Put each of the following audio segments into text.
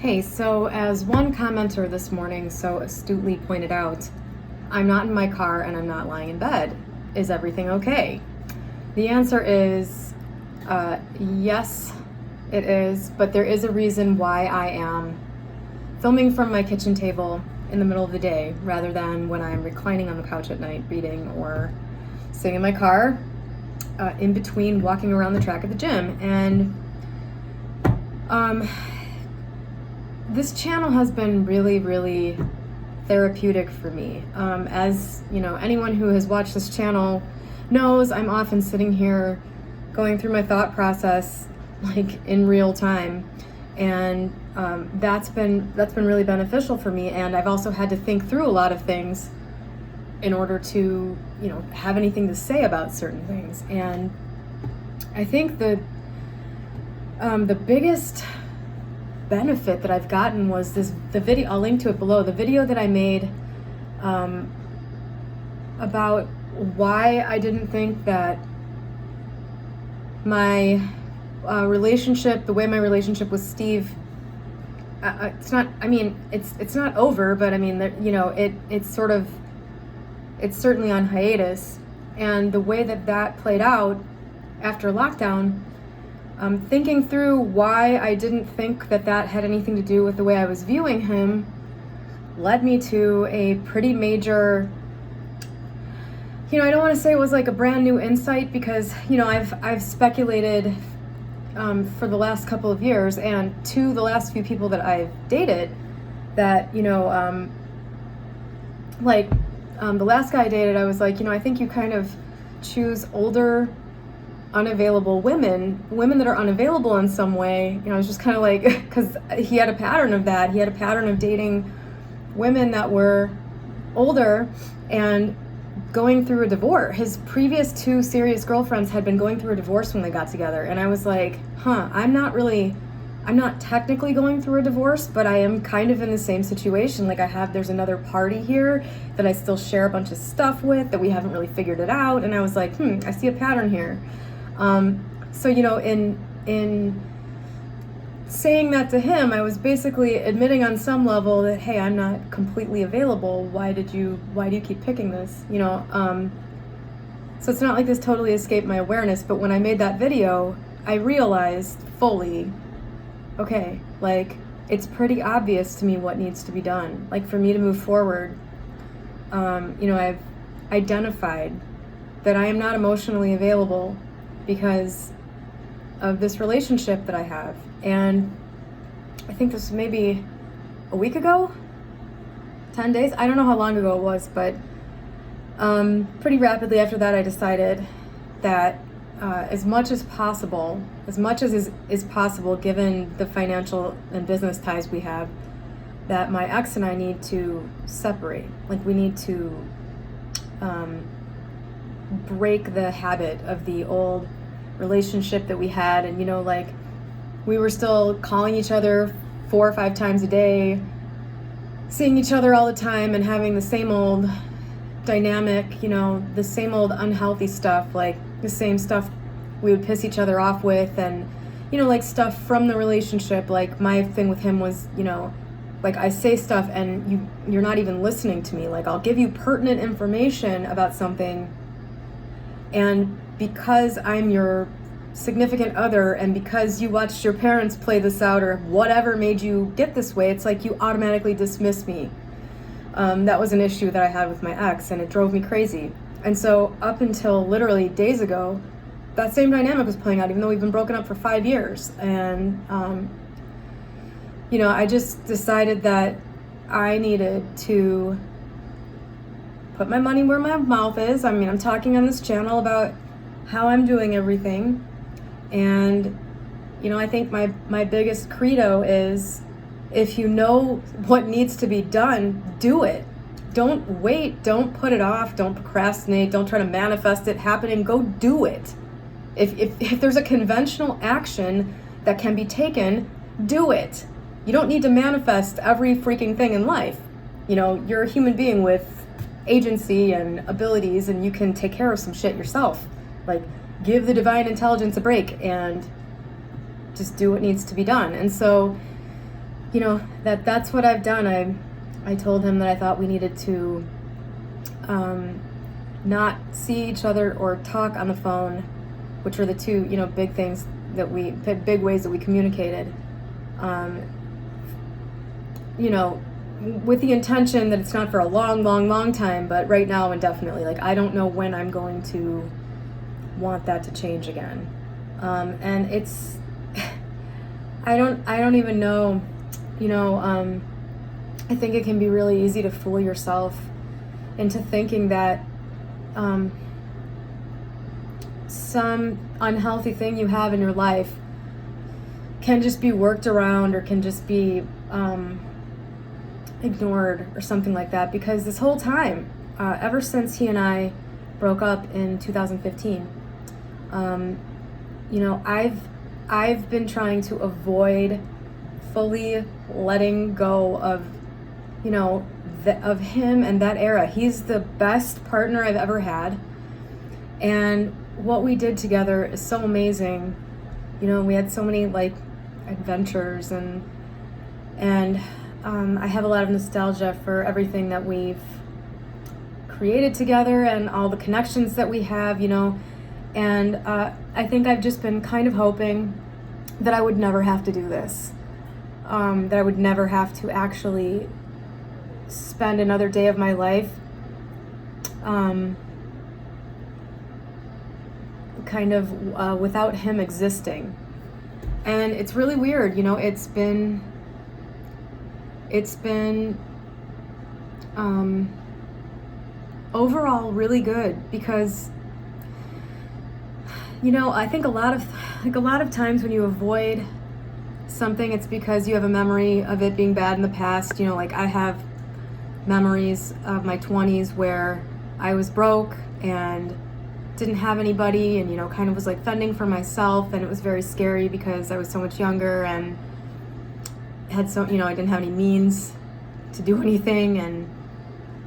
Hey, so as one commenter this morning so astutely pointed out, I'm not in my car and I'm not lying in bed. Is everything okay? The answer is yes, it is, but there is a reason why I am filming from my kitchen table in the middle of the day rather than when I'm reclining on the couch at night reading or sitting in my car in between walking around the track at the gym. And this channel has been really, really therapeutic for me. As you know, anyone who has watched this channel knows, I'm often sitting here going through my thought process like in real time, and that's been really beneficial for me. And I've also had to think through a lot of things in order to, you know, have anything to say about certain things. And I think the biggest benefit that I've gotten was the video. I'll link to it below. The video that I made about why I didn't think that my relationship, the way my relationship with Steve, it's not. I mean, it's not over, but I mean, you know, it's certainly on hiatus. And the way that played out after lockdown. Thinking through why I didn't think that had anything to do with the way I was viewing him led me to a pretty major, you know, I don't want to say it was like a brand new insight, because, you know, I've speculated for the last couple of years, and to the last few people that I've dated, that, you know, the last guy I dated, I was like, you know, I think you kind of choose older, unavailable women that are unavailable in some way. You know, I was just kind of like, because he had a pattern of that. He had a pattern of dating women that were older and going through a divorce. His previous two serious girlfriends had been going through a divorce when they got together. And I was like, I'm not technically going through a divorce, but I am kind of in the same situation. Like, there's another party here that I still share a bunch of stuff with that we haven't really figured it out. And I was like, I see a pattern here. So, you know, in saying that to him, I was basically admitting on some level that, hey, I'm not completely available. Why do you keep picking this? You know, so it's not like this totally escaped my awareness, but when I made that video, I realized fully, okay, like, it's pretty obvious to me what needs to be done. Like, for me to move forward, you know, I've identified that I am not emotionally available because of this relationship that I have. And I think this was maybe a week ago, 10 days, I don't know how long ago it was, but pretty rapidly after that I decided that as much as is possible given the financial and business ties we have, that my ex and I need to separate. Like, we need to break the habit of the old relationship that we had. And, you know, like, we were still calling each other 4 or 5 times a day, seeing each other all the time, and having the same old dynamic, you know, the same old unhealthy stuff, like the same stuff we would piss each other off with, and, you know, like, stuff from the relationship. Like, my thing with him was, you know, like, I say stuff and you're not even listening to me. Like, I'll give you pertinent information about something, and because I'm your significant other, and because you watched your parents play this out, or whatever made you get this way, it's like you automatically dismiss me. That was an issue that I had with my ex, and it drove me crazy. And so up until literally days ago, that same dynamic was playing out, even though we've been broken up for 5 years. And, you know, I just decided that I needed to put my money where my mouth is. I mean, I'm talking on this channel about how I'm doing everything. And, you know, I think my biggest credo is, if you know what needs to be done, do it. Don't wait. Don't put it off. Don't procrastinate. Don't try to manifest it happening. Go do it. If there's a conventional action that can be taken, do it. You don't need to manifest every freaking thing in life. You know, you're a human being with agency and abilities, and you can take care of some shit yourself. Like, give the divine intelligence a break and just do what needs to be done. And so, that's what I've done. I told him that I thought we needed to not see each other or talk on the phone, which are the two, big things big ways that we communicated. With the intention that it's not for a long, long, long time, but right now indefinitely. Like, I don't know when I'm going to want that to change again. And it's, I don't even know, I think it can be really easy to fool yourself into thinking that some unhealthy thing you have in your life can just be worked around or can just be ignored or something like that. Because this whole time, ever since he and I broke up in 2015, I've been trying to avoid fully letting go of, of him and that era. He's the best partner I've ever had, and what we did together is so amazing. We had so many adventures, and I have a lot of nostalgia for everything that we've created together and all the connections that we have, and I think I've just been kind of hoping that I would never have to do this, that I would never have to actually spend another day of my life without him existing. And it's really weird, it's been overall really good, because I think a lot of times when you avoid something, it's because you have a memory of it being bad in the past. I have memories of my 20s where I was broke and didn't have anybody, and kind of was fending for myself, and it was very scary because I was so much younger and had I didn't have any means to do anything. And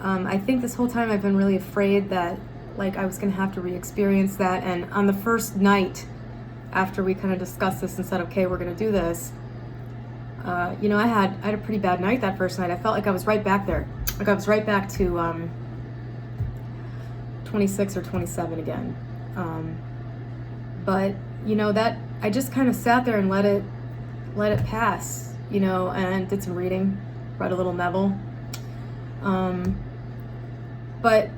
I think this whole time I've been really afraid that I was gonna have to re-experience that. And on the first night after we kind of discussed this and said, okay, we're gonna do this, I had a pretty bad night that first night. I felt like I was right back there. I was right back to 26 or 27 again. But that I just kind of sat there and let it pass, and did some reading, read a little Neville. But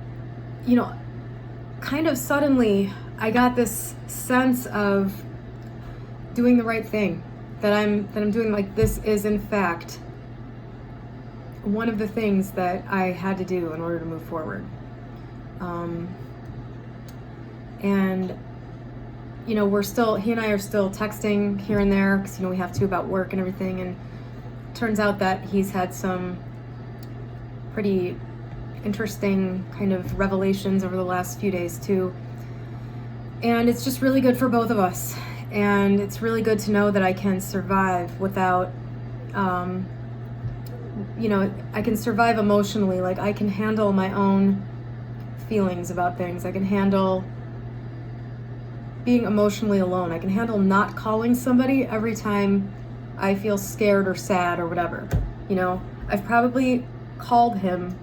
kind of suddenly I got this sense of doing the right thing, that I'm doing, this is in fact one of the things that I had to do in order to move forward. And he and I are still texting here and there, because we have to about work and everything. And it turns out that he's had some pretty interesting kind of revelations over the last few days too. And it's just really good for both of us. And it's really good to know that I can survive without, I can survive emotionally. I can handle my own feelings about things. I can handle being emotionally alone. I can handle not calling somebody every time I feel scared or sad or whatever. I've probably called him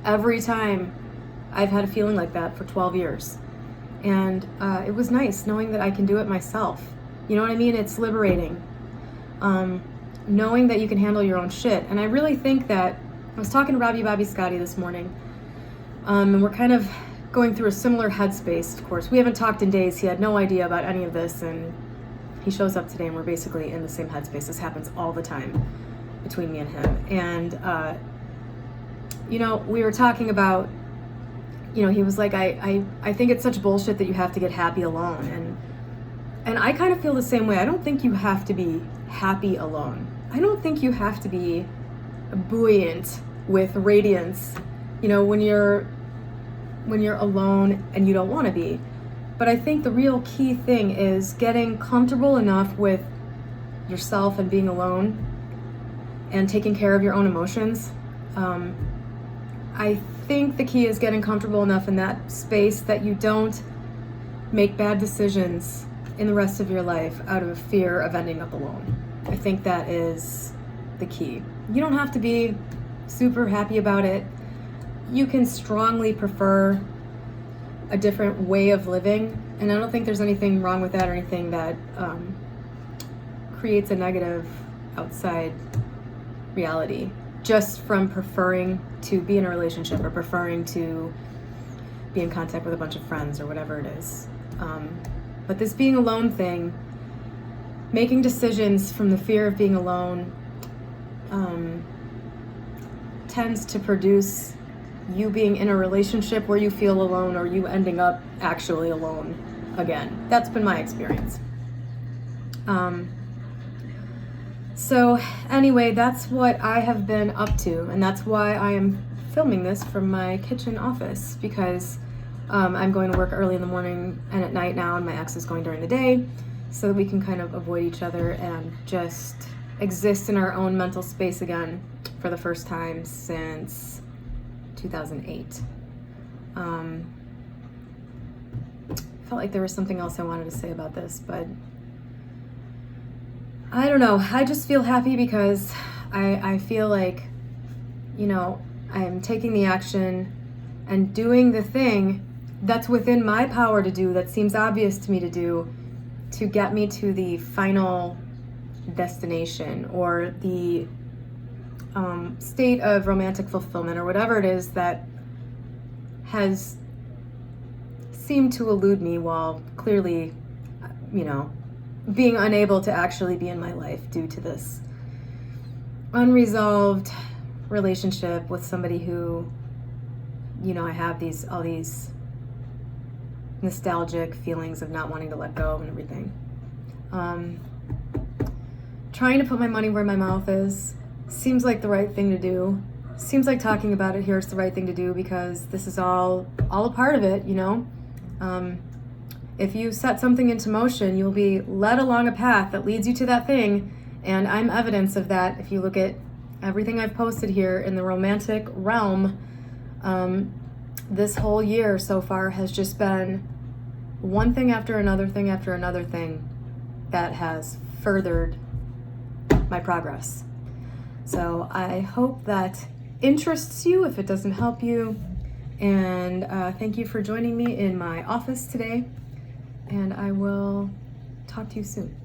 every time I've had a feeling like that for 12 years. And it was nice knowing that I can do it myself. You know what I mean? It's liberating. Knowing that you can handle your own shit. And I really think that, I was talking to Robbie Bobby Scotty this morning, and we're kind of going through a similar headspace, of course. We haven't talked in days. He had no idea about any of this, and he shows up today and we're basically in the same headspace. This happens all the time between me and him. And, we were talking about, he was like, I think it's such bullshit that you have to get happy alone. And I kind of feel the same way. I don't think you have to be happy alone. I don't think you have to be buoyant with radiance, when you're alone and you don't want to be. But I think the real key thing is getting comfortable enough with yourself and being alone and taking care of your own emotions. I think the key is getting comfortable enough in that space that you don't make bad decisions in the rest of your life out of fear of ending up alone. I think that is the key. You don't have to be super happy about it. You can strongly prefer a different way of living, and I don't think there's anything wrong with that or anything that creates a negative outside reality just from preferring to be in a relationship or preferring to be in contact with a bunch of friends or whatever it is. But this being alone thing, making decisions from the fear of being alone, tends to produce you being in a relationship where you feel alone or you ending up actually alone again. That's been my experience. So anyway, that's what I have been up to, and that's why I am filming this from my kitchen office, because I'm going to work early in the morning and at night now, and my ex is going during the day, so that we can kind of avoid each other and just exist in our own mental space again for the first time since 2008. Felt like there was something else I wanted to say about this, but I don't know. I just feel happy because I feel like, you know, I'm taking the action and doing the thing that's within my power to do, that seems obvious to me to do, to get me to the final destination or the state of romantic fulfillment or whatever it is that has seemed to elude me while clearly, you know, being unable to actually be in my life due to this unresolved relationship with somebody who, you know, I have all these nostalgic feelings of not wanting to let go and everything. Trying to put my money where my mouth is seems like the right thing to do. Seems like talking about it here is the right thing to do, because this is all a part of it, you know? If you set something into motion, you'll be led along a path that leads you to that thing, and I'm evidence of that. If you look at everything I've posted here in the romantic realm, this whole year so far has just been one thing after another thing after another thing that has furthered my progress. So I hope that interests you if it doesn't help you, and thank you for joining me in my office today, and I will talk to you soon.